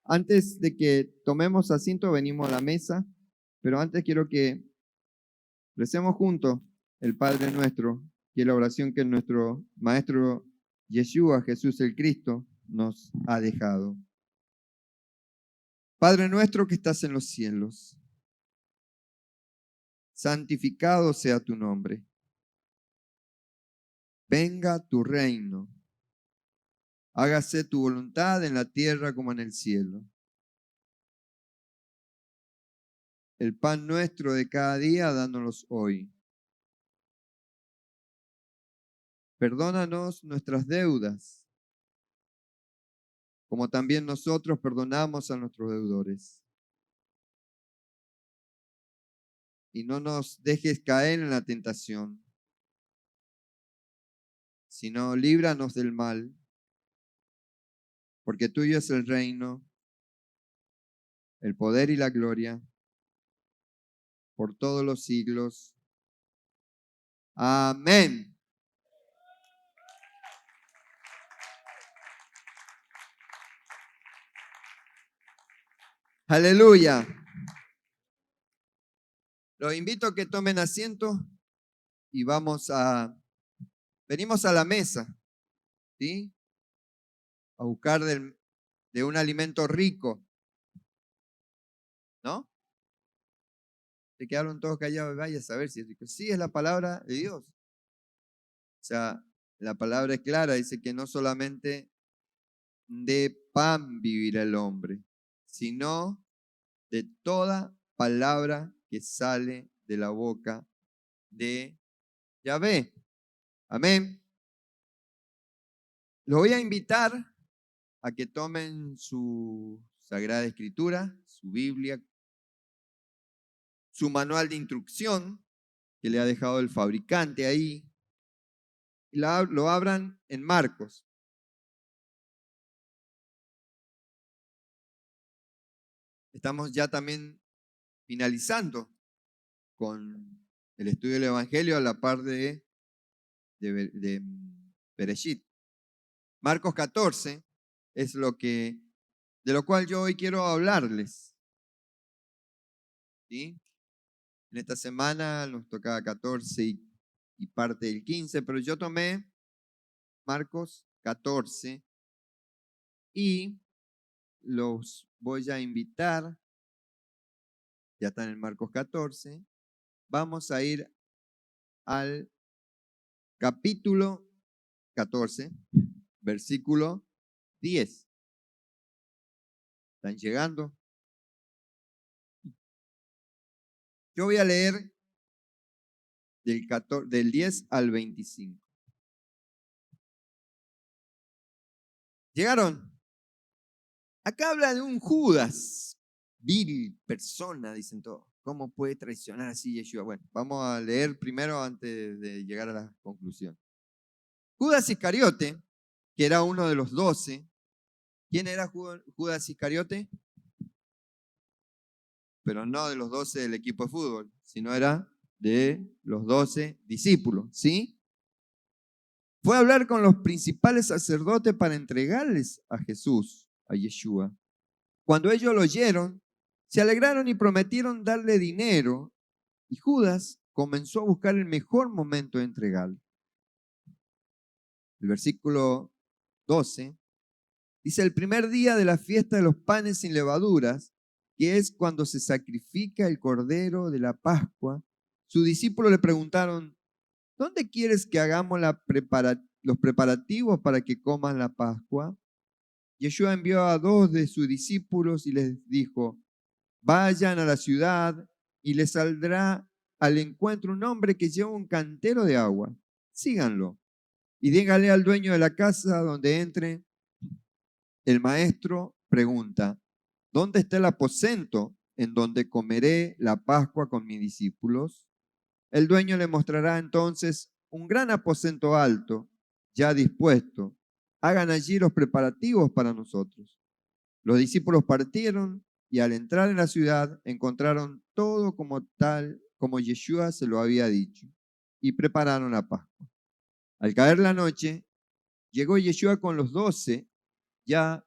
Antes de que tomemos asiento, venimos a la mesa, pero antes quiero que recemos juntos el Padre Nuestro, que es la oración que nuestro Maestro Yeshua, Jesús el Cristo, nos ha dejado. Padre nuestro que estás en los cielos, santificado sea tu nombre. Venga tu reino. Hágase tu voluntad en la tierra como en el cielo. El pan nuestro de cada día, dánoslo hoy. Perdónanos nuestras deudas, como también nosotros perdonamos a nuestros deudores. Y no nos dejes caer en la tentación, sino líbranos del mal, porque tuyo es el reino, el poder y la gloria, por todos los siglos. Amén. Aleluya. Los invito a que tomen asiento y venimos a la mesa, ¿sí? A buscar de un alimento rico, ¿no? Se quedaron todos callados, vaya a saber si es rico. Sí, es la palabra de Dios. O sea, la palabra es clara, dice que no solamente de pan vivirá el hombre, sino de toda palabra que sale de la boca de Yahvé. Amén. Los voy a invitar a que tomen su Sagrada Escritura, su Biblia, su manual de instrucción que le ha dejado el fabricante ahí, y lo abran en Marcos. Estamos ya también finalizando con el estudio del Evangelio a la par de Bereshit. Marcos 14 es de lo cual yo hoy quiero hablarles. ¿Sí? En esta semana nos tocaba 14 y parte del 15, pero yo tomé Marcos 14 y los voy a invitar, ya están en Marcos 14, vamos a ir al capítulo 14, versículo 10. ¿Están llegando? Yo voy a leer del 10 al 25. ¿Llegaron? Acá habla de un Judas, vil persona, dicen todos. ¿Cómo puede traicionar así Yeshua? Bueno, vamos a leer primero antes de llegar a la conclusión. Judas Iscariote, que era uno de los 12. ¿Quién era Judas Iscariote? Pero no de los 12 del equipo de fútbol, sino era de los 12 discípulos, ¿sí? Fue a hablar con los principales sacerdotes para entregarles a Jesús, a Yeshua. Cuando ellos lo oyeron, se alegraron y prometieron darle dinero, y Judas comenzó a buscar el mejor momento de entregarlo. El versículo 12 dice: el primer día de la fiesta de los panes sin levaduras, que es cuando se sacrifica el cordero de la Pascua, sus discípulos le preguntaron: ¿dónde quieres que hagamos los preparativos para que coman la Pascua? Yeshua envió a 2 de sus discípulos y les dijo: vayan a la ciudad y les saldrá al encuentro un hombre que lleva un cantero de agua. Síganlo y díganle al dueño de la casa donde entre. El maestro pregunta: ¿dónde está el aposento en donde comeré la Pascua con mis discípulos? El dueño le mostrará entonces un gran aposento alto, ya dispuesto. Hagan allí los preparativos para nosotros. Los discípulos partieron y al entrar en la ciudad encontraron todo como tal, como Yeshua se lo había dicho, y prepararon la Pascua. Al caer la noche, llegó Yeshua con los 12, ya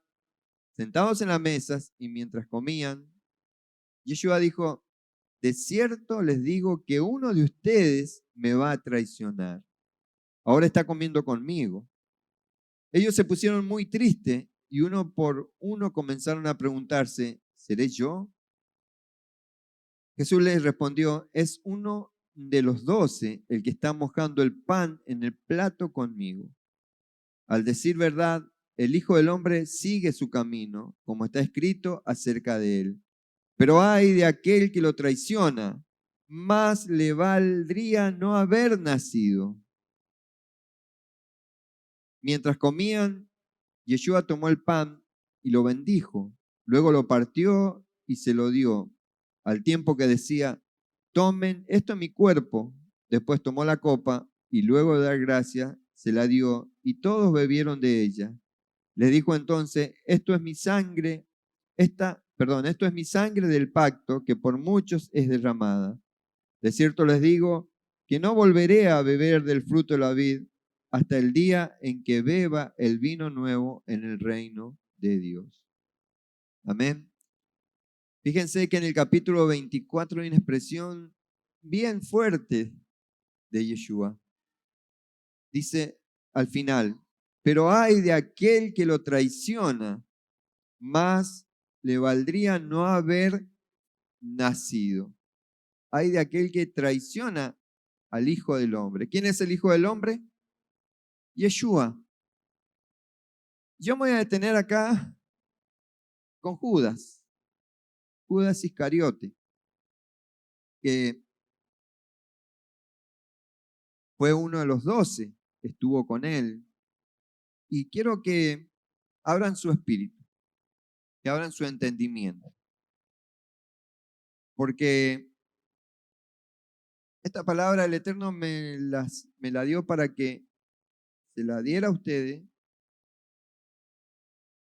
sentados en las mesas y mientras comían, Yeshua dijo, de cierto les digo que uno de ustedes me va a traicionar. Ahora está comiendo conmigo. Ellos se pusieron muy tristes y uno por uno comenzaron a preguntarse, ¿seré yo? Jesús les respondió, es uno de los 12 el que está mojando el pan en el plato conmigo. Al decir verdad, el Hijo del Hombre sigue su camino, como está escrito acerca de él. Pero ay de aquel que lo traiciona, más le valdría no haber nacido. Mientras comían, Yeshua tomó el pan y lo bendijo. Luego lo partió y se lo dio, al tiempo que decía, tomen, esto es mi cuerpo. Después tomó la copa y luego de dar gracias, se la dio y todos bebieron de ella. Les dijo entonces, esto es mi sangre, esto es mi sangre del pacto que por muchos es derramada. De cierto les digo que no volveré a beber del fruto de la vid hasta el día en que beba el vino nuevo en el reino de Dios. Amén. Fíjense que en el capítulo 24 hay una expresión bien fuerte de Yeshua. Dice al final, pero ay de aquel que lo traiciona, más le valdría no haber nacido. Ay de aquel que traiciona al Hijo del Hombre. ¿Quién es el Hijo del Hombre? Yeshua. Yo me voy a detener acá con Judas, Judas Iscariote, que fue uno de los 12, estuvo con él. Y quiero que abran su espíritu, que abran su entendimiento. Porque esta palabra el Eterno me la dio para que se la diera a ustedes,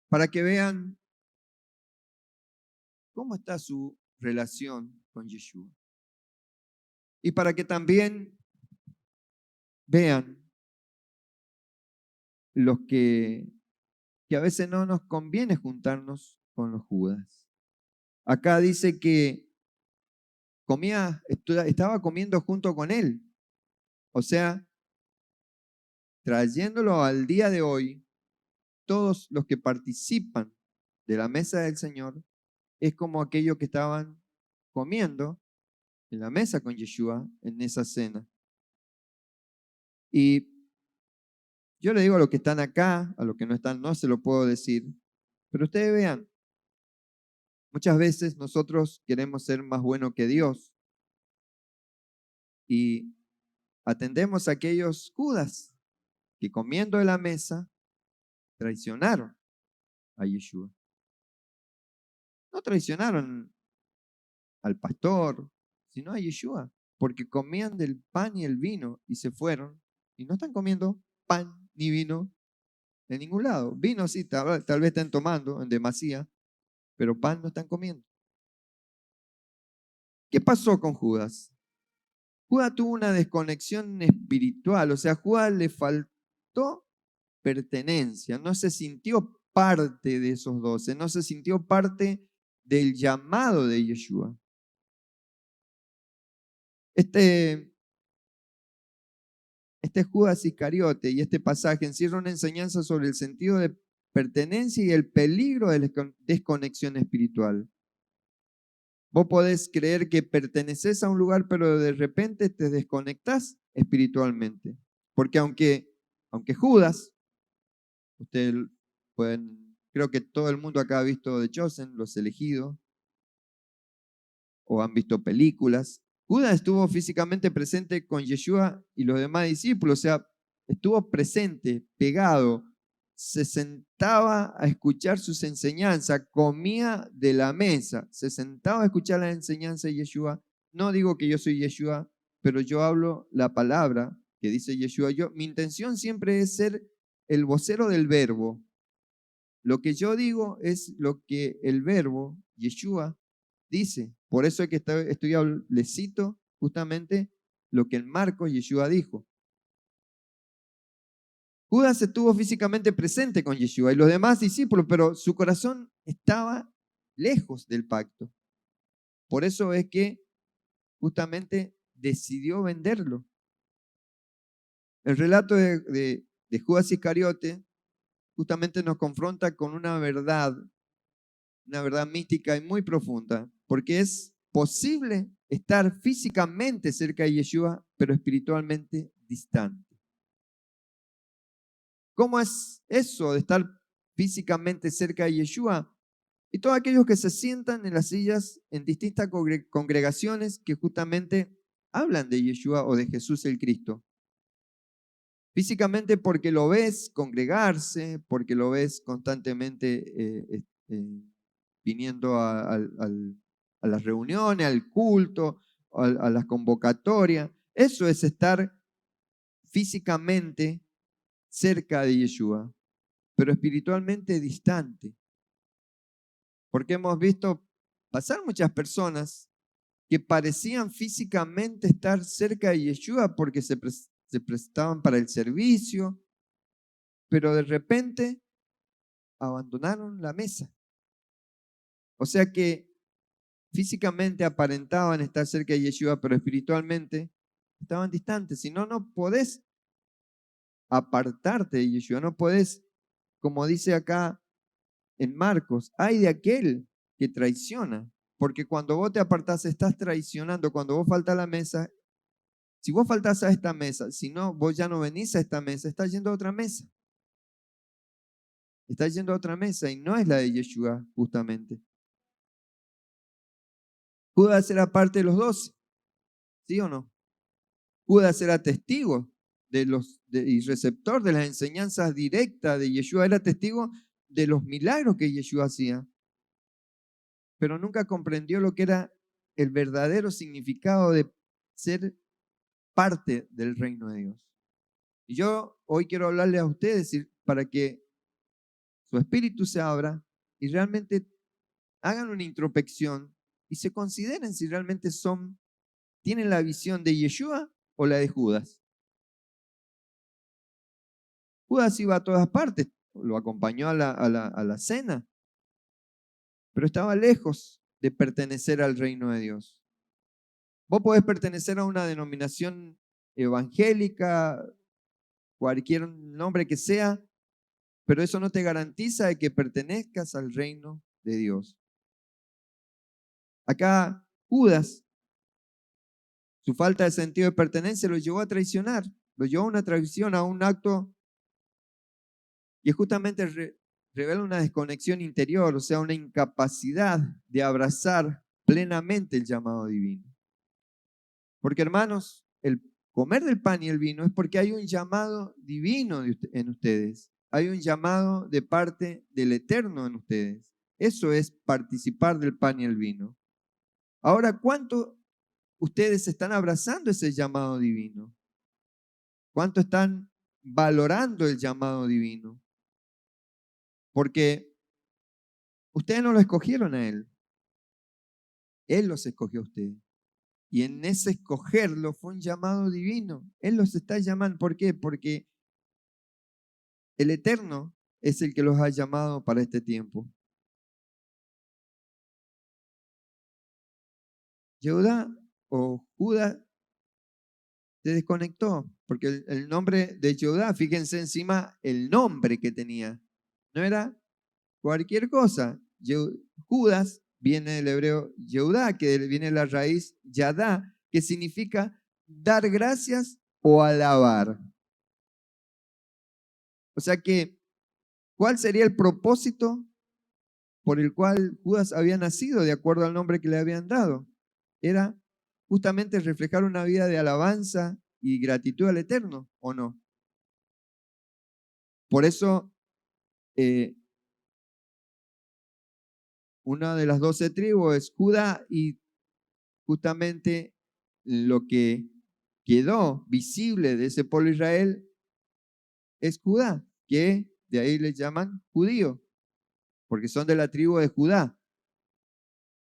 para que vean cómo está su relación con Yeshua. Y para que también vean los que a veces no nos conviene juntarnos con los Judas. Acá dice que estaba comiendo junto con él. O sea, trayéndolo al día de hoy, todos los que participan de la mesa del Señor es como aquellos que estaban comiendo en la mesa con Yeshua en esa cena. Y yo le digo a los que están acá, a los que no están, no se lo puedo decir, pero ustedes vean, muchas veces nosotros queremos ser más buenos que Dios y atendemos a aquellos Judas que comiendo de la mesa traicionaron a Yeshua. No traicionaron al pastor, sino a Yeshua, porque comían del pan y el vino y se fueron y no están comiendo pan ni vino de ningún lado. Vino sí, tal vez estén tomando en demasía, pero pan no están comiendo. ¿Qué pasó con Judas? Judas tuvo una desconexión espiritual, o sea, a Judas le faltó pertenencia, no se sintió parte de esos 12, no se sintió parte del llamado de Yeshua. Este Judas Iscariote y este pasaje encierra una enseñanza sobre el sentido de pertenencia y el peligro de la desconexión espiritual. Vos podés creer que perteneces a un lugar, pero de repente te desconectás espiritualmente. Porque aunque Judas, ustedes pueden, creo que todo el mundo acá ha visto The Chosen, Los Elegidos, o han visto películas. Judas estuvo físicamente presente con Yeshua y los demás discípulos, o sea, estuvo presente, pegado, se sentaba a escuchar sus enseñanzas, comía de la mesa, se sentaba a escuchar la enseñanza de Yeshua. No digo que yo soy Yeshua, pero yo hablo la palabra que dice Yeshua. Mi intención siempre es ser el vocero del verbo. Lo que yo digo es lo que el verbo, Yeshua, dice. Por eso es que le cito justamente lo que en Marcos Yeshua dijo. Judas estuvo físicamente presente con Yeshua y los demás discípulos, pero su corazón estaba lejos del pacto. Por eso es que justamente decidió venderlo. El relato de Judas Iscariote justamente nos confronta con una verdad mística y muy profunda, porque es posible estar físicamente cerca de Yeshua, pero espiritualmente distante. ¿Cómo es eso de estar físicamente cerca de Yeshua? Y todos aquellos que se sientan en las sillas en distintas congregaciones que justamente hablan de Yeshua o de Jesús el Cristo. Físicamente porque lo ves congregarse, porque lo ves constantemente viniendo a las reuniones, al culto, a las convocatorias. Eso es estar físicamente cerca de Yeshua, pero espiritualmente distante. Porque hemos visto pasar muchas personas que parecían físicamente estar cerca de Yeshua porque se prestaban para el servicio, pero de repente abandonaron la mesa. O sea que físicamente aparentaban estar cerca de Yeshua, pero espiritualmente estaban distantes. Si no, no podés apartarte de Yeshua, no podés, como dice acá en Marcos, hay de aquel que traiciona, porque cuando vos te apartás estás traicionando, cuando vos faltás a la mesa, si vos faltás a esta mesa, si no, vos ya no venís a esta mesa, estás yendo a otra mesa. Estás yendo a otra mesa y no es la de Yeshua, justamente. Judas era parte de los 12, ¿sí o no? Judas era testigo y receptor de las enseñanzas directas de Yeshua, era testigo de los milagros que Yeshua hacía, pero nunca comprendió lo que era el verdadero significado de ser parte del reino de Dios. Y yo hoy quiero hablarle a ustedes para que su espíritu se abra y realmente hagan una introspección y se consideren si realmente tienen la visión de Yeshua o la de Judas. Judas iba a todas partes, lo acompañó a la cena, pero estaba lejos de pertenecer al reino de Dios. Vos podés pertenecer a una denominación evangélica, cualquier nombre que sea, pero eso no te garantiza de que pertenezcas al reino de Dios. Acá Judas, su falta de sentido de pertenencia lo llevó a traicionar, lo llevó a una traición, a un acto que justamente revela una desconexión interior, o sea, una incapacidad de abrazar plenamente el llamado divino. Porque hermanos, el comer del pan y el vino es porque hay un llamado divino en ustedes. Hay un llamado de parte del Eterno en ustedes. Eso es participar del pan y el vino. Ahora, ¿cuánto ustedes están abrazando ese llamado divino? ¿Cuánto están valorando el llamado divino? Porque ustedes no lo escogieron a Él. Él los escogió a ustedes. Y en ese escogerlo fue un llamado divino. Él los está llamando. ¿Por qué? Porque el Eterno es el que los ha llamado para este tiempo. Judá o Judas se desconectó, porque el nombre de Judá, fíjense encima el nombre que tenía. No era cualquier cosa. Judas viene del hebreo Yehudá, que viene de la raíz Yadá, que significa dar gracias o alabar. O sea que, ¿cuál sería el propósito por el cual Judas había nacido de acuerdo al nombre que le habían dado? Era justamente reflejar una vida de alabanza y gratitud al Eterno, ¿o no? Por eso, una de las 12 tribus es Judá y justamente lo que quedó visible de ese pueblo de Israel es Judá, que de ahí les llaman judío, porque son de la tribu de Judá.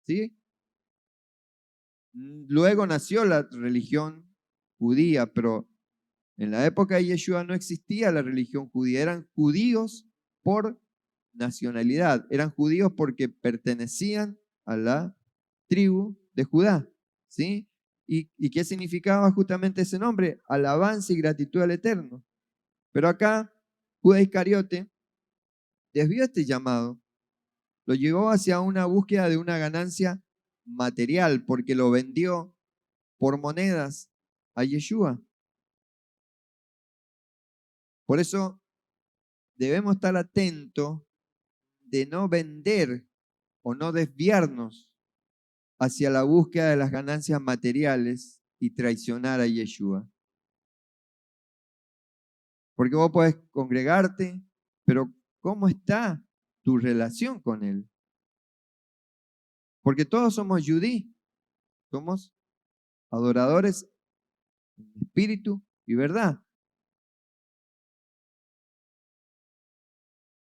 ¿Sí? Luego nació la religión judía, pero En la época de Yeshua no existía la religión judía, eran judíos por nacionalidad, eran judíos porque pertenecían a la tribu de Judá, ¿sí? ¿Y qué significaba justamente ese nombre? Alabanza y gratitud al Eterno. Pero acá, Judas Iscariote desvió este llamado, lo llevó hacia una búsqueda de una ganancia material, porque lo vendió por monedas a Yeshua. Por eso debemos estar atentos de no vender o no desviarnos hacia la búsqueda de las ganancias materiales y traicionar a Yeshua. Porque vos podés congregarte, pero ¿cómo está tu relación con Él? Porque todos somos yudí, somos adoradores en espíritu y verdad.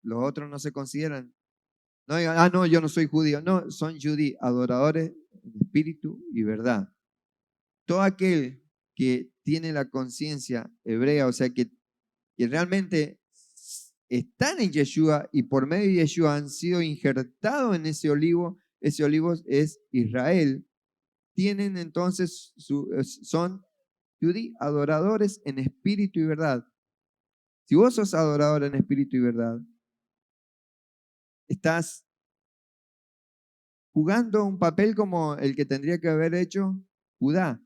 Los otros no se consideran. No digan, no, yo no soy judío. No, son yudí, adoradores en espíritu y verdad. Todo aquel que tiene la conciencia hebrea, o sea, que realmente están en Yeshua y por medio de Yeshua han sido injertados en ese olivo es Israel, tienen entonces, son judí, adoradores en espíritu y verdad. Si vos sos adorador en espíritu y verdad, estás jugando un papel como el que tendría que haber hecho Judas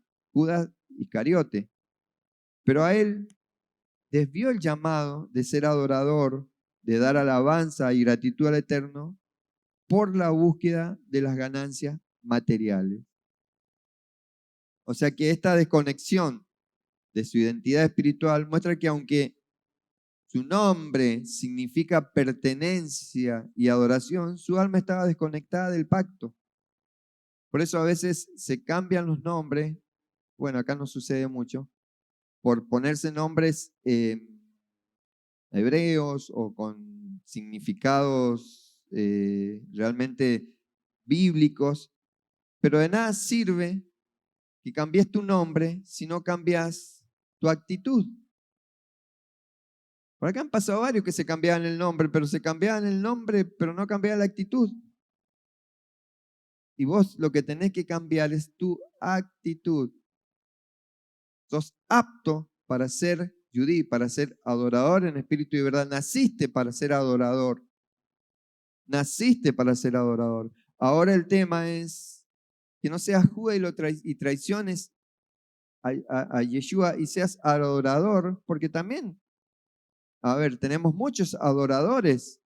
Iscariote. Pero a él desvió el llamado de ser adorador, de dar alabanza y gratitud al Eterno por la búsqueda de las ganancias materiales. O sea que esta desconexión de su identidad espiritual muestra que aunque su nombre significa pertenencia y adoración, su alma estaba desconectada del pacto. Por eso a veces se cambian los nombres, bueno, acá no sucede mucho, por ponerse nombres hebreos o con significados realmente bíblicos, pero de nada sirve que cambies tu nombre si no cambias tu actitud. Por acá han pasado varios que se cambiaban el nombre, pero se cambiaban el nombre, pero no cambiaban la actitud. Y vos lo que tenés que cambiar es tu actitud. Sos apto para ser judí, para ser adorador en espíritu y verdad. Naciste para ser adorador. Naciste para ser adorador. Ahora el tema es que no seas judío y traiciones a Yeshua y seas adorador, porque también, a ver, tenemos muchos adoradores.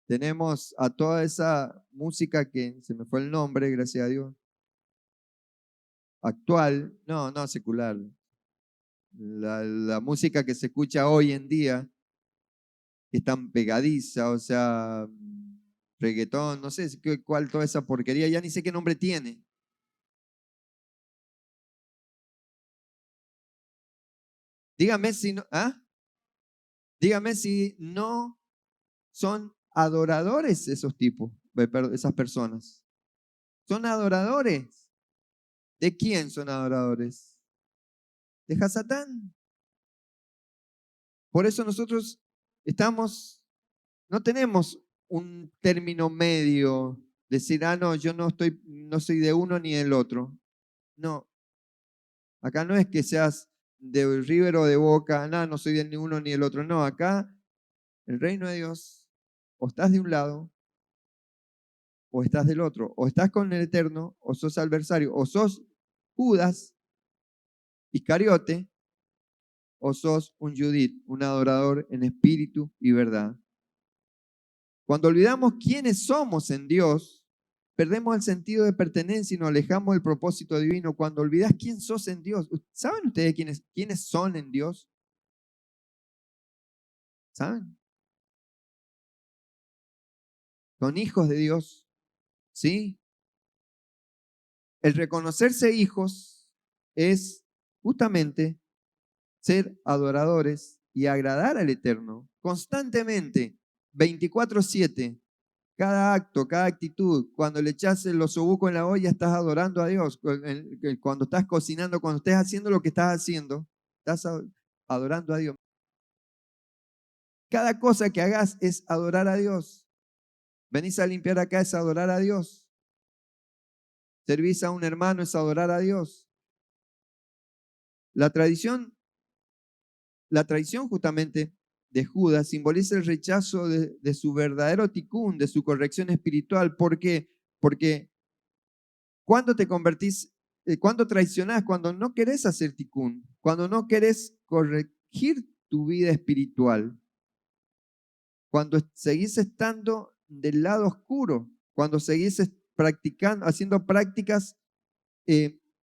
Tenemos a toda esa música que se me fue el nombre, gracias a Dios, actual, no secular. La música que se escucha hoy en día, que es tan pegadiza, o sea, reggaetón, no sé cuál toda esa porquería, ya ni sé qué nombre tiene. Dígame si no, dígame si no son adoradores esos tipos, esas personas. Son adoradores. ¿De quién son adoradores? De Hasatán. Por eso nosotros no tenemos un término medio, decir, no, yo no soy de uno ni del otro. No, acá no es que seas de River o de Boca, no soy de ni uno ni del otro. No, acá el reino de Dios, o estás de un lado, o estás del otro. O estás con el Eterno, o sos adversario, o sos Judas Iscariote, o sos un Judith, un adorador en espíritu y verdad. Cuando olvidamos quiénes somos en Dios, perdemos el sentido de pertenencia y nos alejamos del propósito divino. Cuando olvidas quién sos en Dios, ¿saben ustedes quiénes son en Dios? ¿Saben? Son hijos de Dios, ¿sí? El reconocerse hijos es justamente ser adoradores y agradar al Eterno constantemente, 24/7. Cada acto, cada actitud, cuando le echas el osobuco en la olla, estás adorando a Dios. Cuando estás cocinando, cuando estés haciendo lo que estás haciendo, adorando a Dios. Cada cosa que hagas es adorar a Dios. Venís a limpiar acá es adorar a Dios. Servís a un hermano es adorar a Dios. La traición justamente de Judas simboliza el rechazo de su verdadero ticún, de su corrección espiritual. ¿Por qué? Porque cuando te convertís, cuando traicionás, cuando no querés hacer ticún, cuando no querés corregir tu vida espiritual, cuando seguís estando del lado oscuro, cuando seguís practicando, haciendo prácticas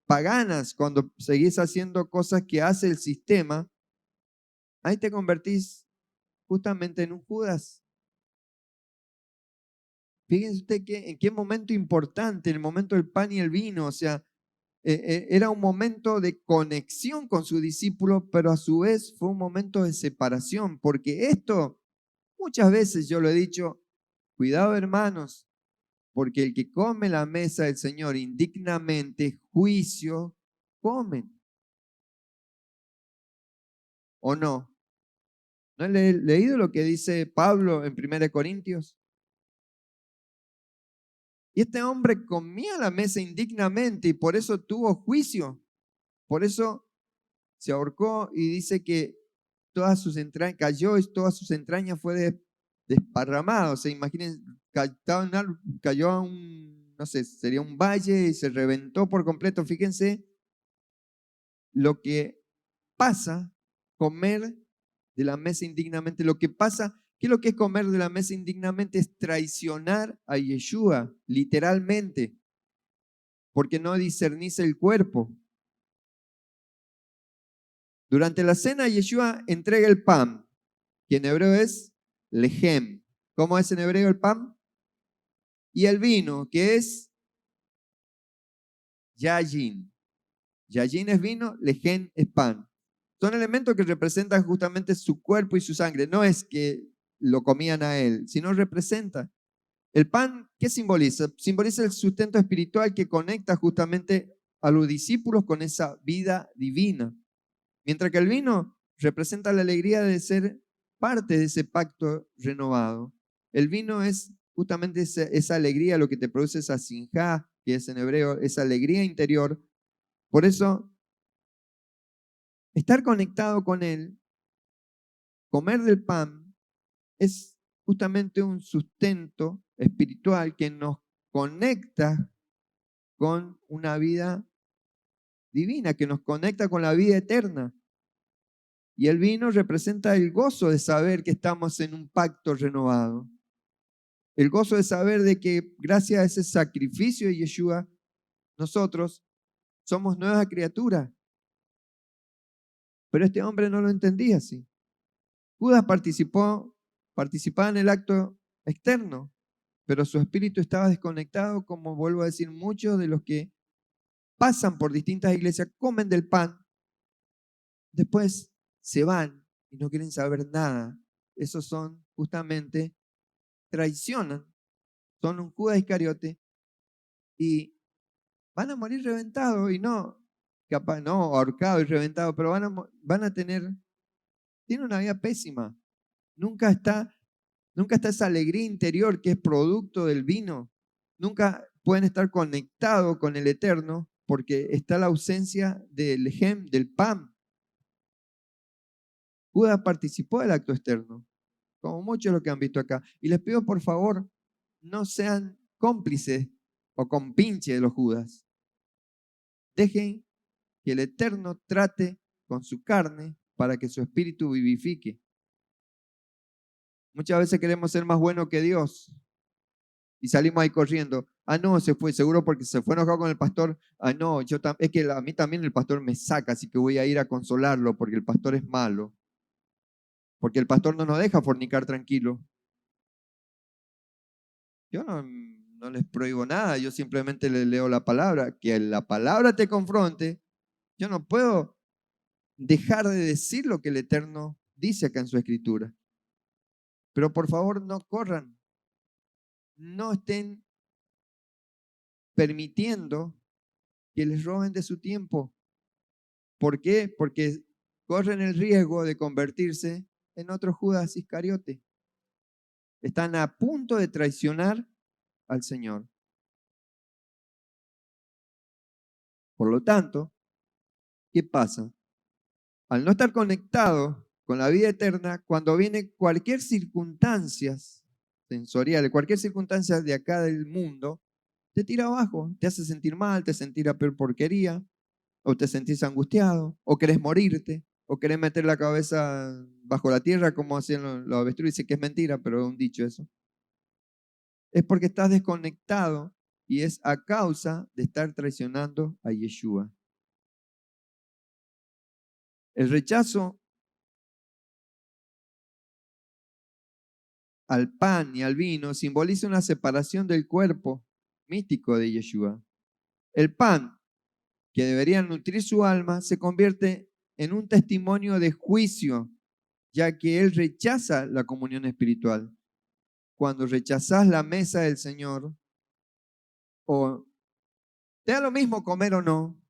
paganas, cuando seguís haciendo cosas que hace el sistema, ahí te convertís justamente en un Judas. Fíjense usted en qué momento importante, en el momento del pan y el vino, o sea, era un momento de conexión con su discípulo, pero a su vez fue un momento de separación, porque esto, muchas veces yo lo he dicho, cuidado hermanos, porque el que come la mesa del Señor indignamente, juicio, comen. ¿O no? ¿No he leído lo que dice Pablo en 1 Corintios? Y este hombre comía la mesa indignamente y por eso tuvo juicio. Por eso se ahorcó y dice que todas sus entrañas, cayó y todas sus entrañas fue desparramado. O sea, imaginen, cayó a un, no sé, sería un valle y se reventó por completo. Fíjense lo que pasa comer de la mesa indignamente. Lo que pasa, ¿qué es lo que es comer de la mesa indignamente? Es traicionar a Yeshua, literalmente, porque no discernís el cuerpo. Durante la cena, Yeshua entrega el pan, que en hebreo es lehem. ¿Cómo es en hebreo el pan? Y el vino, que es yayin. Yayin es vino, lehem es pan. Son elementos que representan justamente su cuerpo y su sangre. No es que lo comían a él, sino representa. El pan, ¿qué simboliza? Simboliza el sustento espiritual que conecta justamente a los discípulos con esa vida divina. Mientras que el vino representa la alegría de ser parte de ese pacto renovado. El vino es justamente esa alegría, lo que te produce esa sinjá, que es en hebreo, esa alegría interior. Por eso, estar conectado con Él, comer del pan, es justamente un sustento espiritual que nos conecta con una vida divina, que nos conecta con la vida eterna. Y el vino representa el gozo de saber que estamos en un pacto renovado. El gozo de saber de que gracias a ese sacrificio de Yeshua, nosotros somos nuevas criaturas. Pero este hombre no lo entendía así. Judas participaba en el acto externo, pero su espíritu estaba desconectado, como vuelvo a decir, muchos de los que pasan por distintas iglesias, comen del pan, después se van y no quieren saber nada. Esos son justamente, traicionan, son un Judas Iscariote y van a morir reventados y no, capaz, no ahorcados y reventados, pero van a tienen una vida pésima. Nunca está esa alegría interior que es producto del vino. Nunca pueden estar conectados con el Eterno porque está la ausencia del ejem, del pan. Judas participó del acto externo, como muchos lo que han visto acá. Y les pido por favor, no sean cómplices o compinches de los Judas. Dejen que el Eterno trate con su carne para que su espíritu vivifique. Muchas veces queremos ser más buenos que Dios y salimos ahí corriendo. Ah, no, se fue, seguro porque se fue enojado con el pastor. Ah, no, es que a mí también el pastor me saca, así que voy a ir a consolarlo porque el pastor es malo. Porque el pastor no nos deja fornicar tranquilo. Yo no les prohíbo nada, yo simplemente les leo la palabra. Que la palabra te confronte, yo no puedo dejar de decir lo que el Eterno dice acá en su escritura. Pero por favor no corran, no estén permitiendo que les roben de su tiempo. ¿Por qué? Porque corren el riesgo de convertirse en otro Judas Iscariote. Están a punto de traicionar al Señor. Por lo tanto, ¿qué pasa? Al no estar conectado con la vida eterna, cuando viene cualquier circunstancia sensorial, cualquier circunstancia de acá del mundo, te tira abajo, te hace sentir mal, te sentirá peor porquería, o te sentís angustiado, o querés morirte, o querés meter la cabeza bajo la tierra como hacían los avestruces. Dice que es mentira, pero es un dicho eso. Es porque estás desconectado y es a causa de estar traicionando a Yeshua. El rechazo al pan y al vino simboliza una separación del cuerpo místico de Yeshua. El pan, que debería nutrir su alma, se convierte en un testimonio de juicio, ya que él rechaza la comunión espiritual. Cuando rechazas la mesa del Señor, o te da lo mismo comer o no,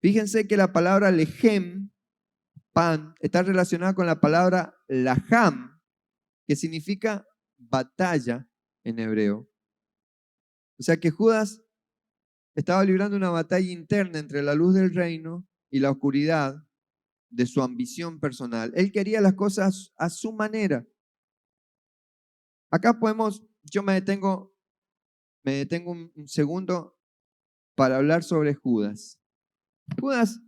fíjense que la palabra lejem, pan, está relacionada con la palabra laham, que significa batalla en hebreo. O sea que Judas estaba librando una batalla interna entre la luz del reino y la oscuridad de su ambición personal. Él quería las cosas a su manera. Acá yo me detengo un segundo para hablar sobre Judas. Judas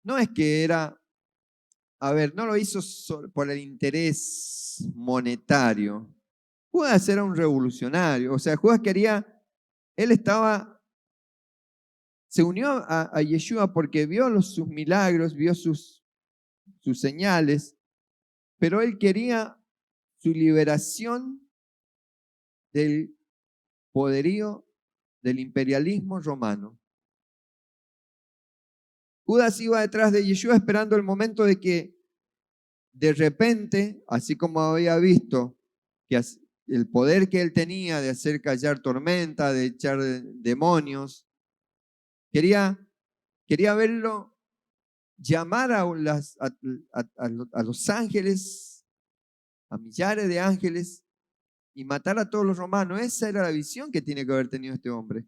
no es que no lo hizo por el interés monetario. Judas era un revolucionario, o sea, se unió a Yeshua porque vio sus milagros, vio sus señales, pero él quería su liberación del poderío del imperialismo romano. Judas iba detrás de Yeshua esperando el momento de que de repente, así como había visto que el poder que él tenía de hacer callar tormenta, de echar demonios, quería verlo llamar a los ángeles, a millares de ángeles, y matar a todos los romanos. Esa era la visión que tiene que haber tenido este hombre.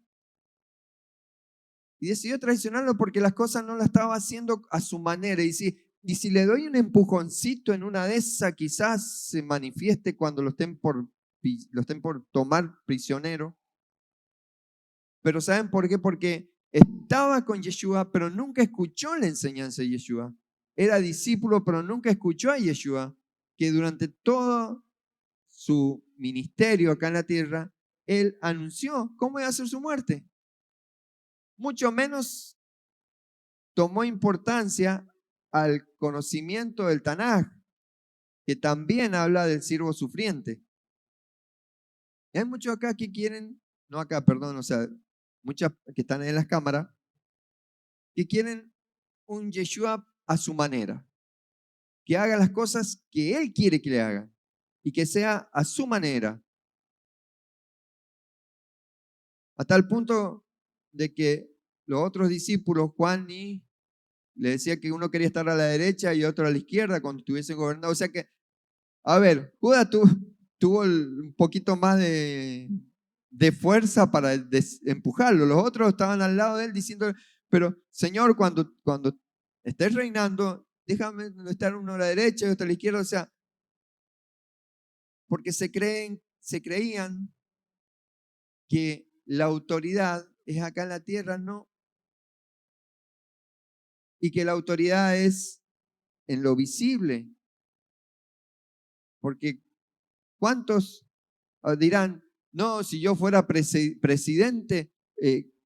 Y decidió traicionarlo porque las cosas no las estaba haciendo a su manera. Y si le doy un empujoncito en una de esas, quizás se manifieste cuando lo estén por tomar prisionero. Pero ¿saben por qué? Porque estaba con Yeshua, pero nunca escuchó la enseñanza de Yeshua. Era discípulo, pero nunca escuchó a Yeshua, que durante todo su ministerio acá en la tierra, él anunció cómo iba a ser su muerte. Mucho menos tomó importancia al conocimiento del Tanaj, que también habla del siervo sufriente. Y hay muchos acá que quieren, no acá, perdón, o sea, muchas que están en las cámaras, que quieren un Yeshua a su manera, que haga las cosas que él quiere que le hagan y que sea a su manera. A tal punto de que los otros discípulos, Juan y le decía que uno quería estar a la derecha y otro a la izquierda cuando estuviesen gobernando. O sea que, a ver, Judas tuvo un poquito más de fuerza para empujarlo. Los otros estaban al lado de él diciendo, pero Señor, cuando estés reinando, déjame estar uno a la derecha y otro a la izquierda. O sea, porque se creían que la autoridad es acá en la tierra, no. Y que la autoridad es en lo visible. Porque ¿cuántos dirán, no, si yo fuera presidente,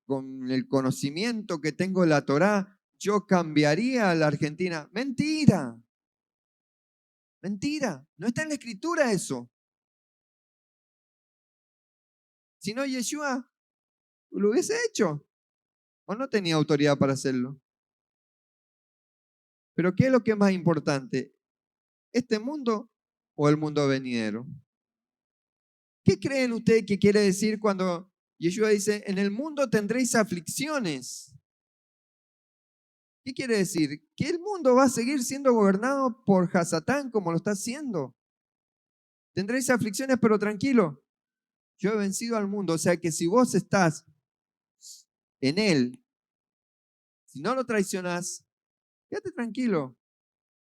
con el conocimiento que tengo de la Torá, yo cambiaría a la Argentina? Mentira, mentira, no está en la escritura eso. Si no, Yeshua lo hubiese hecho, o no tenía autoridad para hacerlo. Pero ¿qué es lo que es más importante? ¿Este mundo o el mundo venidero? ¿Qué creen ustedes que quiere decir cuando Yeshua dice, en el mundo tendréis aflicciones? ¿Qué quiere decir? Que el mundo va a seguir siendo gobernado por Hasatán como lo está haciendo. Tendréis aflicciones, pero tranquilo. Yo he vencido al mundo. O sea que si vos estás en él, si no lo traicionás, quédate tranquilo.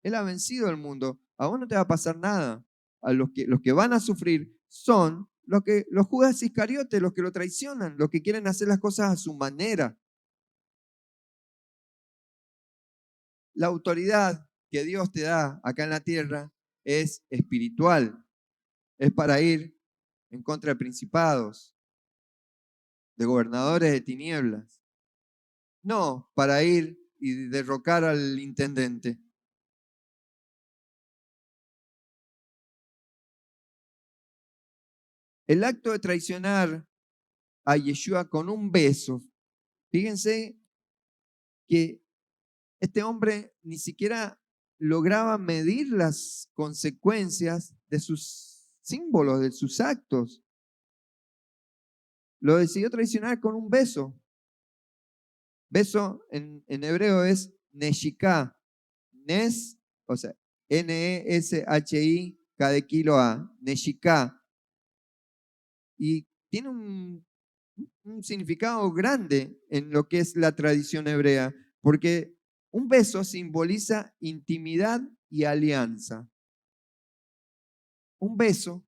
Él ha vencido al mundo. A vos no te va a pasar nada. A los que van a sufrir son los Judas Iscariotes, los que lo traicionan, los que quieren hacer las cosas a su manera. La autoridad que Dios te da acá en la tierra es espiritual. Es para ir en contra de principados, de gobernadores de tinieblas. No para ir y derrocar al intendente. El acto de traicionar a Yeshua con un beso. Fíjense que este hombre ni siquiera lograba medir las consecuencias de sus símbolos, de sus actos. Lo decidió traicionar con un beso. Beso en hebreo es neshika. Nes, o sea, Neshi-K de kilo A. Neshika. Y tiene un significado grande en lo que es la tradición hebrea, porque un beso simboliza intimidad y alianza. Un beso,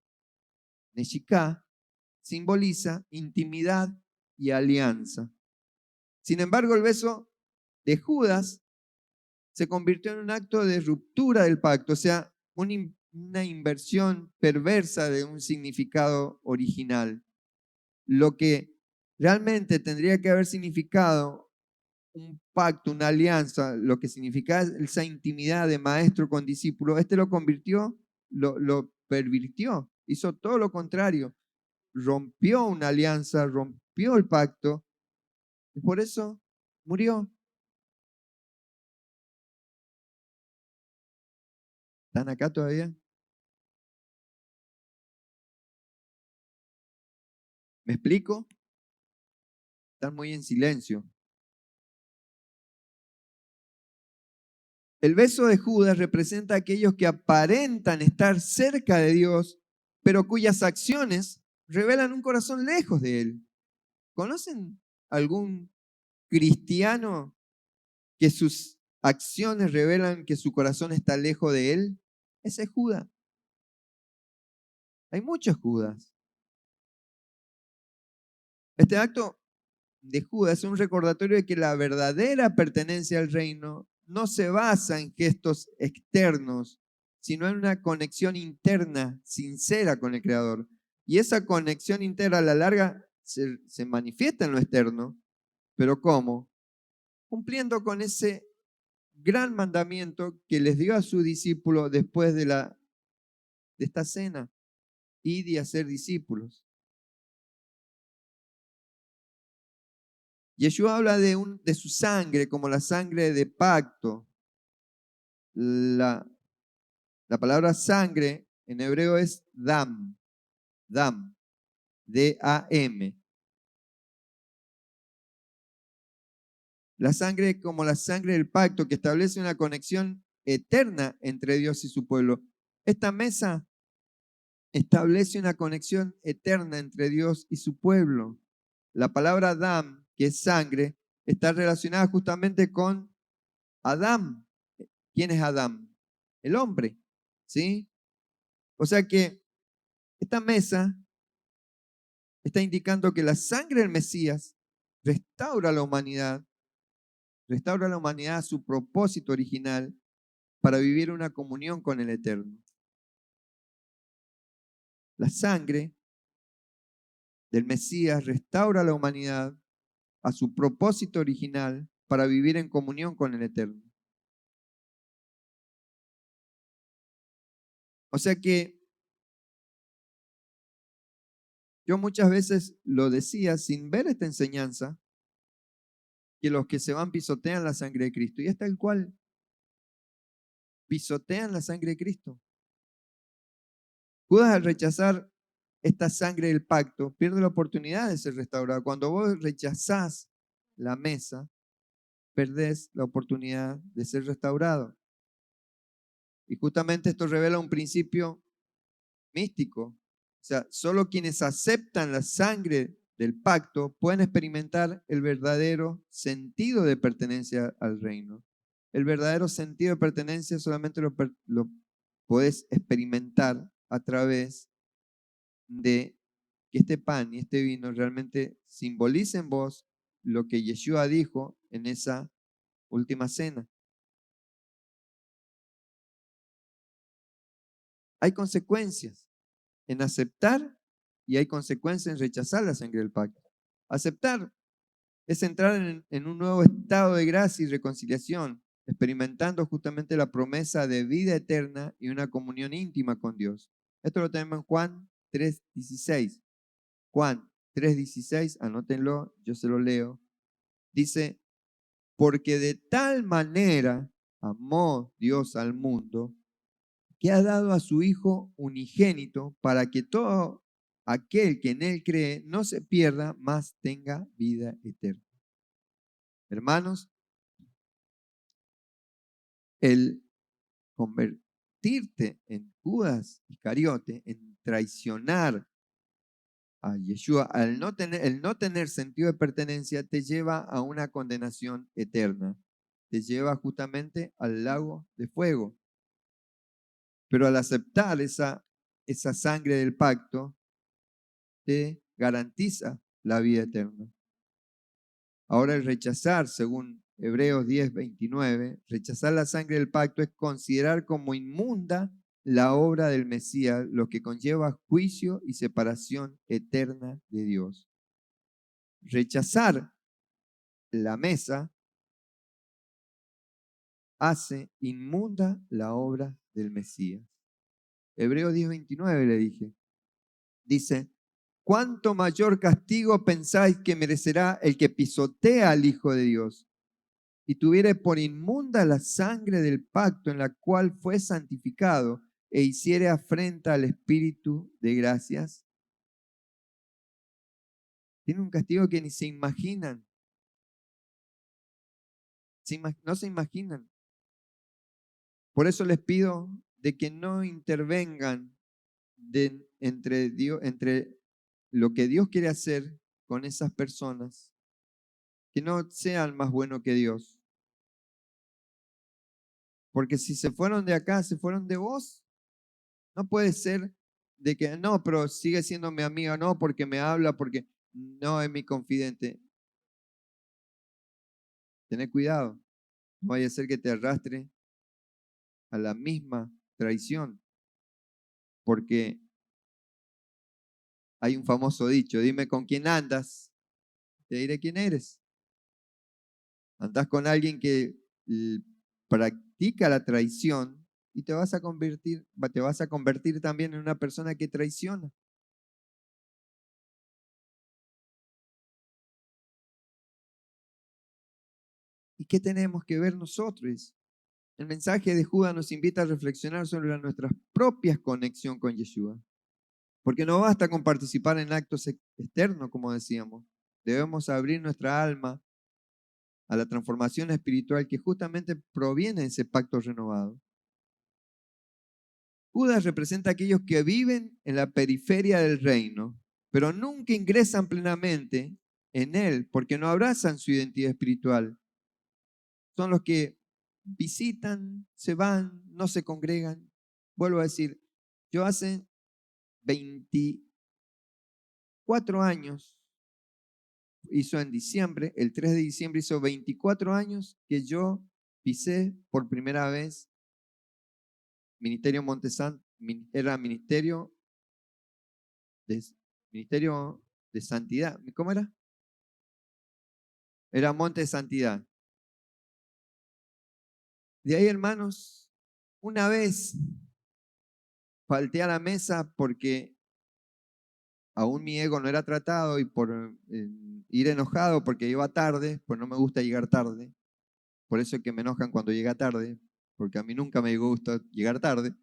Neshika, simboliza intimidad y alianza. Sin embargo, el beso de Judas se convirtió en un acto de ruptura del pacto, o sea, una inversión perversa de un significado original. Lo que realmente tendría que haber significado un pacto, una alianza, lo que significaba esa intimidad de maestro con discípulo, este lo convirtió, lo pervirtió, hizo todo lo contrario, rompió una alianza, rompió el pacto y por eso murió. ¿Están acá todavía? ¿Me explico? Están muy en silencio. El beso de Judas representa a aquellos que aparentan estar cerca de Dios, pero cuyas acciones revelan un corazón lejos de Él. ¿Conocen algún cristiano que sus acciones revelan que su corazón está lejos de Él? Ese es Judas. Hay muchos Judas. Este acto de Judas es un recordatorio de que la verdadera pertenencia al reino no se basa en gestos externos, sino en una conexión interna, sincera con el Creador. Y esa conexión interna a la larga se manifiesta en lo externo, pero ¿cómo? Cumpliendo con ese gran mandamiento que les dio a sus discípulos después de esta cena, id y hacer discípulos. Yeshua habla de su sangre como la sangre de pacto. La palabra sangre en hebreo es dam, dam, D-A-M. La sangre como la sangre del pacto que establece una conexión eterna entre Dios y su pueblo. Esta mesa establece una conexión eterna entre Dios y su pueblo. La palabra dam, que es sangre, está relacionada justamente con Adán. ¿Quién es Adán? El hombre, ¿sí? O sea que esta mesa está indicando que la sangre del Mesías restaura a la humanidad a su propósito original para vivir una comunión con el Eterno. La sangre del Mesías restaura a la humanidad a su propósito original para vivir en comunión con el Eterno. O sea que yo muchas veces lo decía sin ver esta enseñanza, que los que se van pisotean la sangre de Cristo. Y es tal cual, pisotean la sangre de Cristo. Judas, al rechazar esta sangre del pacto, pierde la oportunidad de ser restaurado. Cuando vos rechazás la mesa, perdés la oportunidad de ser restaurado. Y justamente esto revela un principio místico. O sea, solo quienes aceptan la sangre del pacto pueden experimentar el verdadero sentido de pertenencia al reino. El verdadero sentido de pertenencia solamente lo puedes experimentar a través de que este pan y este vino realmente simbolicen vos lo que Yeshua dijo en esa última cena. Hay consecuencias en aceptar y hay consecuencias en rechazar la sangre del pacto. Aceptar es entrar en un nuevo estado de gracia y reconciliación, experimentando justamente la promesa de vida eterna y una comunión íntima con Dios. Esto lo tenemos en Juan 3:16. Juan 3:16, anótenlo, yo se lo leo. Dice, porque de tal manera amó Dios al mundo, que ha dado a su Hijo unigénito para que todo aquel que en Él cree no se pierda, mas tenga vida eterna. Hermanos, el convertirte en Judas Iscariote, en traicionar a Yeshua, el no tener sentido de pertenencia, te lleva a una condenación eterna. Te lleva justamente al lago de fuego. Pero al aceptar esa sangre del pacto, te garantiza la vida eterna. Ahora el rechazar, según Hebreos 10:29, rechazar la sangre del pacto es considerar como inmunda la obra del Mesías, lo que conlleva juicio y separación eterna de Dios. Rechazar la mesa hace inmunda la obra del Mesías. Hebreos 10:29 le dije. Dice, ¿cuánto mayor castigo pensáis que merecerá el que pisotea al Hijo de Dios y tuviere por inmunda la sangre del pacto en la cual fue santificado e hiciere afrenta al Espíritu de gracias? Tiene un castigo que ni se imaginan. No se imaginan. Por eso les pido de que no intervengan entre lo que Dios quiere hacer con esas personas, que no sean más buenos que Dios. Porque si se fueron de acá, se fueron de vos. No puede ser de que, no, pero sigue siendo mi amiga, no, porque me habla, porque no es mi confidente. Tené cuidado, no vaya a ser que te arrastre a la misma traición, porque hay un famoso dicho, dime con quién andas, te diré quién eres. Andás con alguien que practica la traición y te vas a convertir también en una persona que traiciona. ¿Y qué tenemos que ver nosotros? El mensaje de Judas nos invita a reflexionar sobre nuestra propia conexión con Yeshua. Porque no basta con participar en actos externos, como decíamos. Debemos abrir nuestra alma a la transformación espiritual que justamente proviene de ese pacto renovado. Judas representa a aquellos que viven en la periferia del reino, pero nunca ingresan plenamente en él porque no abrazan su identidad espiritual. Son los que visitan, se van, no se congregan. Vuelvo a decir, yo hace 24 años, hizo en diciembre, el 3 de diciembre hizo 24 años que yo pisé por primera vez Ministerio Montesanto, era de, Ministerio de Santidad. ¿Cómo era? Era Monte de Santidad. De ahí, hermanos, una vez falté a la mesa porque aún mi ego no era tratado y por ir enojado porque iba tarde, pues no me gusta llegar tarde. Por eso es que me enojan cuando llega tarde, porque a mí nunca me gusta llegar tarde.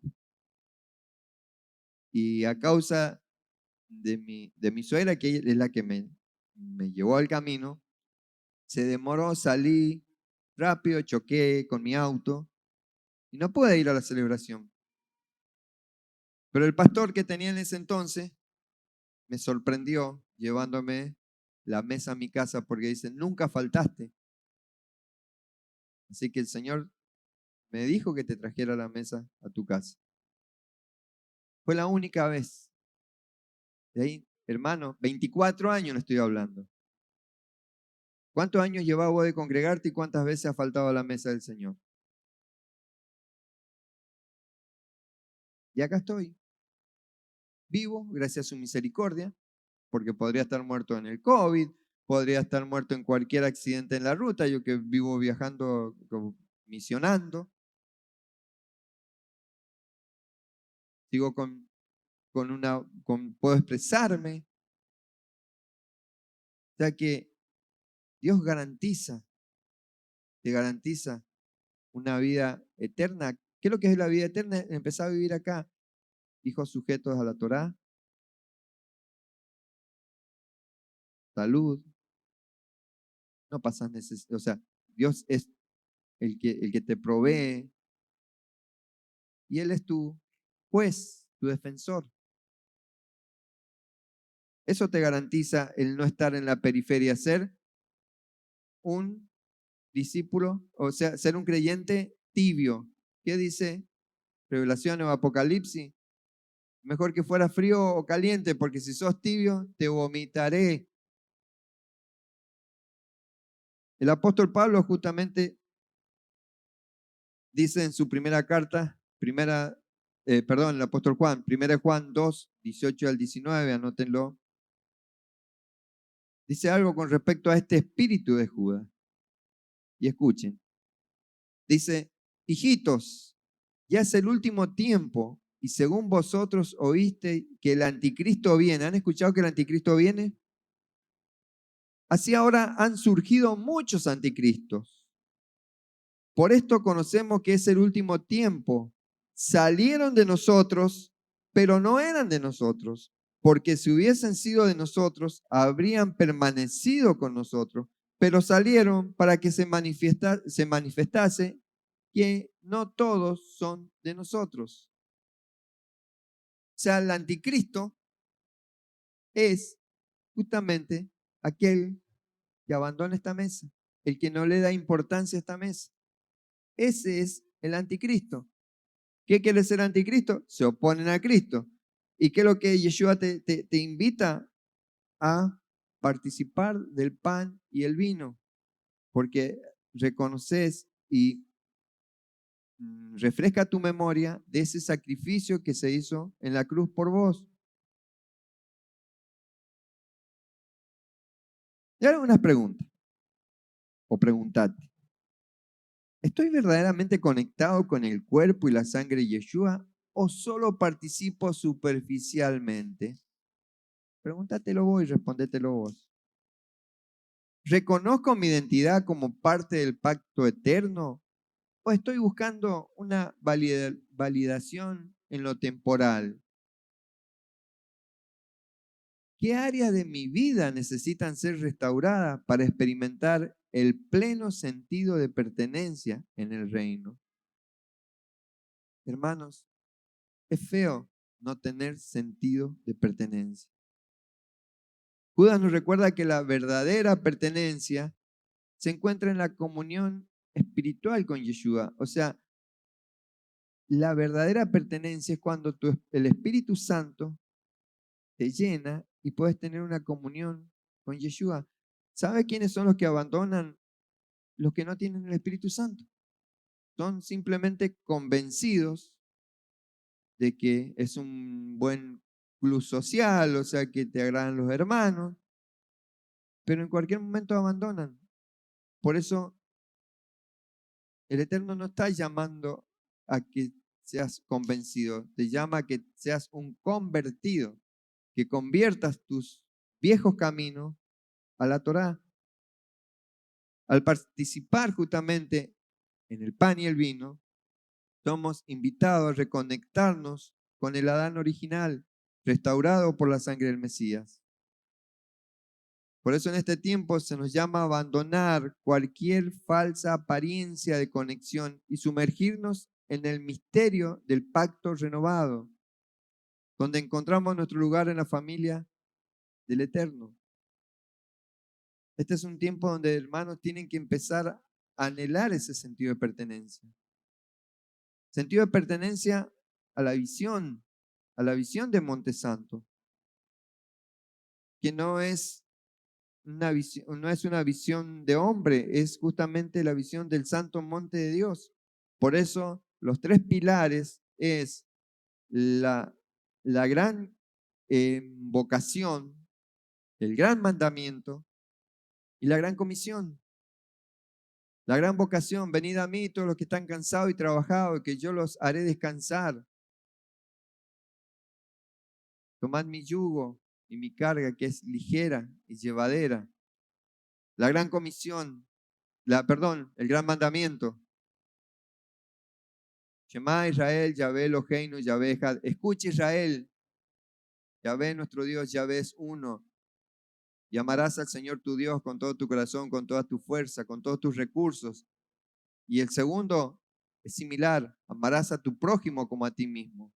Y a causa de mi suegra, que es la que me llevó al camino, se demoró, salí, rápido, choqué con mi auto y no pude ir a la celebración. Pero el pastor que tenía en ese entonces me sorprendió llevándome la mesa a mi casa porque dice, nunca faltaste. Así que el Señor me dijo que te trajera la mesa a tu casa. Fue la única vez. De ahí, hermano, 24 años no estoy hablando. ¿Cuántos años llevaba vos de congregarte y cuántas veces has faltado a la mesa del Señor? Y acá estoy, vivo gracias a su misericordia, porque podría estar muerto en el COVID, podría estar muerto en cualquier accidente en la ruta, yo que vivo viajando, misionando, sigo puedo expresarme. O sea que Dios te garantiza una vida eterna. ¿Qué es lo que es la vida eterna? Empezar a vivir acá, hijos sujetos a la Torá, salud, no pasas necesidad, o sea, Dios es el que te provee y Él es tu juez, tu defensor. Eso te garantiza el no estar en la periferia, ser un discípulo, o sea, ser un creyente tibio. ¿Qué dice Revelación o Apocalipsis? Mejor que fuera frío o caliente, porque si sos tibio, te vomitaré. El apóstol Pablo justamente dice en su primera carta, el apóstol Juan, 1 Juan 2, 18 al 19, anótenlo. Dice algo con respecto a este espíritu de Judas. Y escuchen. Dice, hijitos, ya es el último tiempo y según vosotros oíste que el anticristo viene. ¿Han escuchado que el anticristo viene? Así ahora han surgido muchos anticristos. Por esto conocemos que es el último tiempo. Salieron de nosotros, pero no eran de nosotros, porque si hubiesen sido de nosotros, habrían permanecido con nosotros, pero salieron para que se manifestase que no todos son de nosotros. O sea, el anticristo es justamente aquel que abandona esta mesa, el que no le da importancia a esta mesa. Ese es el anticristo. ¿Qué quiere ser anticristo? Se oponen a Cristo. ¿Y qué es lo que Yeshua te invita a participar del pan y el vino? Porque reconoces y refresca tu memoria de ese sacrificio que se hizo en la cruz por vos. Y ahora unas preguntas, o preguntate. ¿Estoy verdaderamente conectado con el cuerpo y la sangre de Yeshua o solo participo superficialmente? Pregúntatelo vos y respondételo vos. ¿Reconozco mi identidad como parte del pacto eterno o estoy buscando una validación en lo temporal? ¿Qué áreas de mi vida necesitan ser restauradas para experimentar el pleno sentido de pertenencia en el reino? Hermanos, es feo no tener sentido de pertenencia. Judas nos recuerda que la verdadera pertenencia se encuentra en la comunión espiritual con Yeshua. O sea, la verdadera pertenencia es cuando el Espíritu Santo te llena y puedes tener una comunión con Yeshua. ¿Sabe quiénes son los que abandonan? Los que no tienen el Espíritu Santo. Son simplemente convencidos de que es un buen club social, o sea, que te agradan los hermanos, pero en cualquier momento abandonan. Por eso el Eterno no está llamando a que seas convencido, te llama a que seas un convertido, que conviertas tus viejos caminos a la Torá. Al participar justamente en el pan y el vino, somos invitados a reconectarnos con el Adán original, restaurado por la sangre del Mesías. Por eso en este tiempo se nos llama a abandonar cualquier falsa apariencia de conexión y sumergirnos en el misterio del pacto renovado, donde encontramos nuestro lugar en la familia del Eterno. Este es un tiempo donde hermanos tienen que empezar a anhelar ese sentido de pertenencia. Sentido de pertenencia a la visión de Monte Santo, que no es una visión de hombre, es justamente la visión del santo monte de Dios. Por eso los tres pilares es la gran vocación, el gran mandamiento y la gran comisión. La gran vocación, venid a mí todos los que están cansados y trabajados, que yo los haré descansar. Tomad mi yugo y mi carga, que es ligera y llevadera. La gran comisión, el gran mandamiento. Shema Israel, Yahvé Eloheinu, Yahvé Echad. Escucha Israel, Yahvé nuestro Dios, Yahvé es uno. Y amarás al Señor tu Dios con todo tu corazón, con toda tu fuerza, con todos tus recursos. Y el segundo es similar, amarás a tu prójimo como a ti mismo.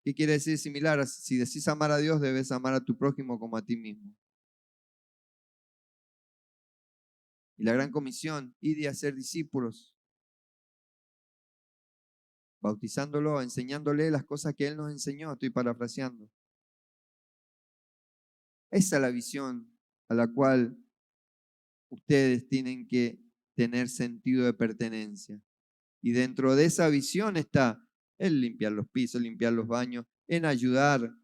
¿Qué quiere decir similar? Si decís amar a Dios, debes amar a tu prójimo como a ti mismo. Y la gran comisión, id y hacer discípulos, bautizándolo, enseñándole las cosas que Él nos enseñó. Estoy parafraseando. Esa es la visión a la cual ustedes tienen que tener sentido de pertenencia. Y dentro de esa visión está el limpiar los pisos, limpiar los baños, en ayudar.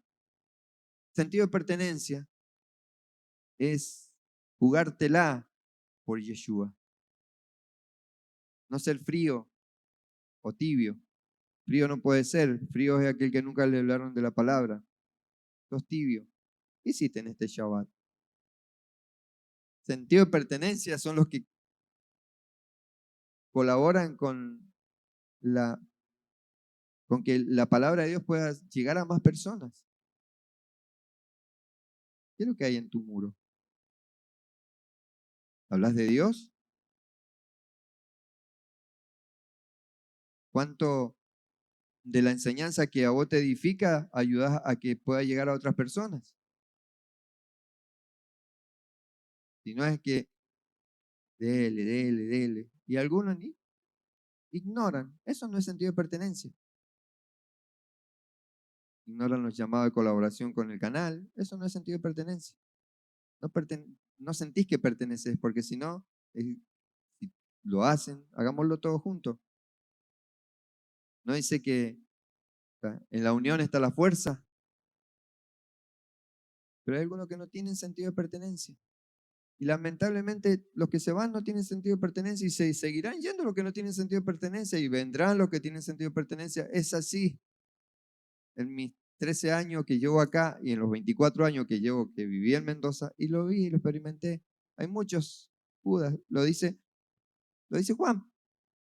Sentido de pertenencia es jugártela por Yeshua. No ser frío o tibio. Frío no puede ser. Frío es aquel que nunca le hablaron de la palabra. Sos tibio. ¿Qué hiciste en este Shabbat? Sentido de pertenencia son los que colaboran con que la palabra de Dios pueda llegar a más personas. ¿Qué es lo que hay en tu muro? ¿Hablas de Dios? ¿Cuánto de la enseñanza que a vos te edifica ayudas a que pueda llegar a otras personas? Si no es que dele, dele, dele. Y algunos ignoran. Eso no es sentido de pertenencia. Ignoran los llamados de colaboración con el canal. Eso no es sentido de pertenencia. No sentís que perteneces, porque si no, si lo hacen, hagámoslo todos juntos. No dice que en la unión está la fuerza, pero hay algunos que no tienen sentido de pertenencia. Y lamentablemente los que se van no tienen sentido de pertenencia y se seguirán yendo los que no tienen sentido de pertenencia y vendrán los que tienen sentido de pertenencia. Es así. En mis 13 años que llevo acá y en los 24 años que llevo que viví en Mendoza y lo vi, lo experimenté. Hay muchos Judas, lo dice Juan,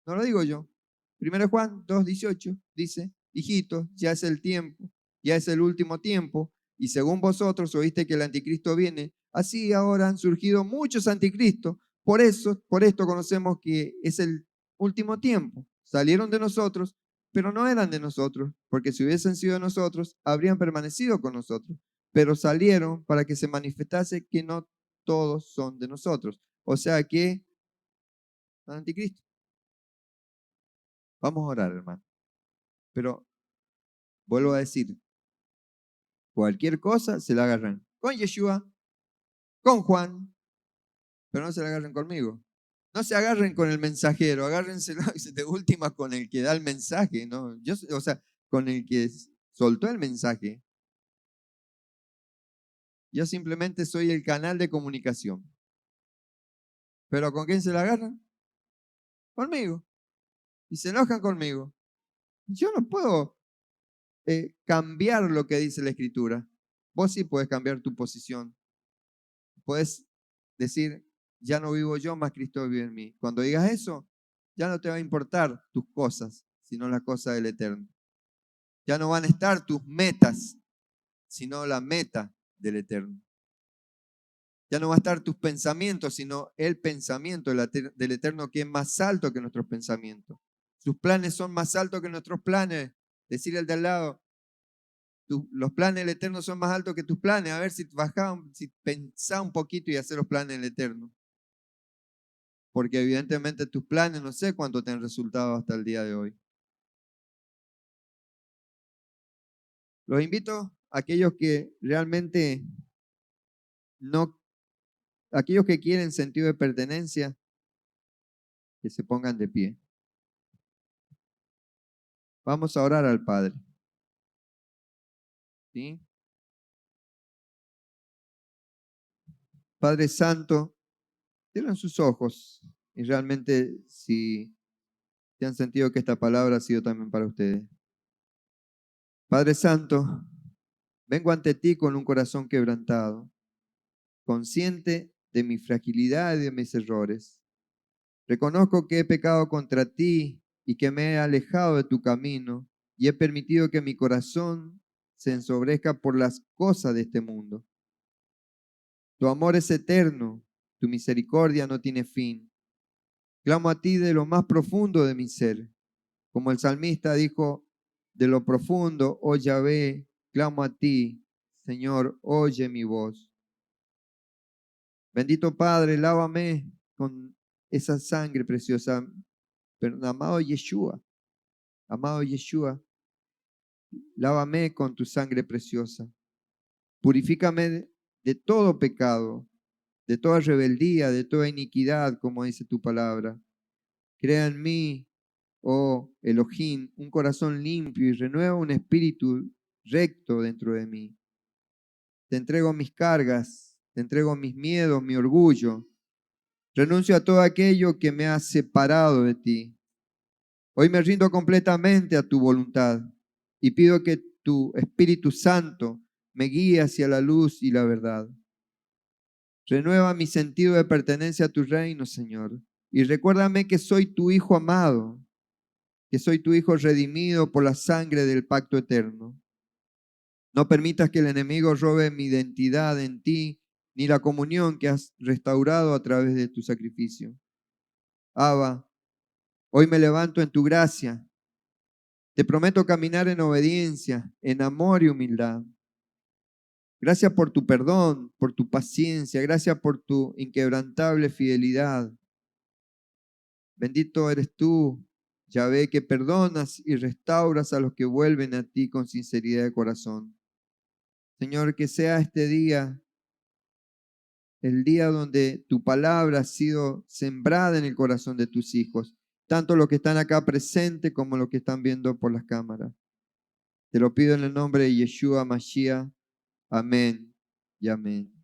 no lo digo yo. Primero Juan 2:18 dice, hijitos, ya es el tiempo, ya es el último tiempo, y según vosotros oíste que el anticristo viene, así ahora han surgido muchos anticristos. Por esto conocemos que es el último tiempo. Salieron de nosotros, pero no eran de nosotros, porque si hubiesen sido de nosotros, habrían permanecido con nosotros. Pero salieron para que se manifestase que no todos son de nosotros. O sea que son anticristos. Vamos a orar, hermano. Pero vuelvo a decir, cualquier cosa se la agarran con Yeshua, con Juan, pero no se la agarren conmigo. No se agarren con el mensajero, agárrense de última con el que da el mensaje, ¿no? O sea, con el que soltó el mensaje. Yo simplemente soy el canal de comunicación. ¿Pero con quién se la agarran? Conmigo. Y se enojan conmigo. Yo no puedo cambiar lo que dice la Escritura. Vos sí puedes cambiar tu posición. Puedes decir, ya no vivo yo, más Cristo vive en mí. Cuando digas eso, ya no te va a importar tus cosas, sino las cosas del Eterno. Ya no van a estar tus metas, sino la meta del Eterno. Ya no va a estar tus pensamientos, sino el pensamiento del Eterno, que es más alto que nuestros pensamientos. Sus planes son más altos que nuestros planes. Decir el de al lado, los planes del Eterno son más altos que tus planes. A ver si si pensás un poquito y hacer los planes del Eterno. Porque evidentemente tus planes no sé cuánto te han resultado hasta el día de hoy. Los invito a aquellos que realmente no, aquellos que quieren sentido de pertenencia, que se pongan de pie. Vamos a orar al Padre. ¿Sí? Padre Santo, cierren sus ojos y realmente si te han sentido que esta palabra ha sido también para ustedes. Padre Santo, vengo ante ti con un corazón quebrantado, consciente de mi fragilidad y de mis errores. Reconozco que he pecado contra ti y que me he alejado de tu camino y he permitido que mi corazón se ensobrezca por las cosas de este mundo. Tu amor es eterno, tu misericordia no tiene fin. Clamo a ti de lo más profundo de mi ser. Como el salmista dijo, de lo profundo, oh Yahvé, clamo a ti, Señor, oye mi voz. Bendito Padre, lávame con esa sangre preciosa. Pero, amado Yeshua, lávame con tu sangre preciosa. Purifícame de todo pecado, de toda rebeldía, de toda iniquidad, como dice tu palabra. Crea en mí, oh Elohim, un corazón limpio y renueva un espíritu recto dentro de mí. Te entrego mis cargas, te entrego mis miedos, mi orgullo. Renuncio a todo aquello que me ha separado de ti. Hoy me rindo completamente a tu voluntad y pido que tu Espíritu Santo me guíe hacia la luz y la verdad. Renueva mi sentido de pertenencia a tu reino, Señor. Y recuérdame que soy tu Hijo amado, que soy tu Hijo redimido por la sangre del pacto eterno. No permitas que el enemigo robe mi identidad en ti, ni la comunión que has restaurado a través de tu sacrificio. Abba, hoy me levanto en tu gracia. Te prometo caminar en obediencia, en amor y humildad. Gracias por tu perdón, por tu paciencia, gracias por tu inquebrantable fidelidad. Bendito eres tú, Yahvé, que perdonas y restauras a los que vuelven a ti con sinceridad de corazón. Señor, que sea este día el día donde tu palabra ha sido sembrada en el corazón de tus hijos, tanto los que están acá presentes como los que están viendo por las cámaras. Te lo pido en el nombre de Yeshua Mashiach. Amén y amén.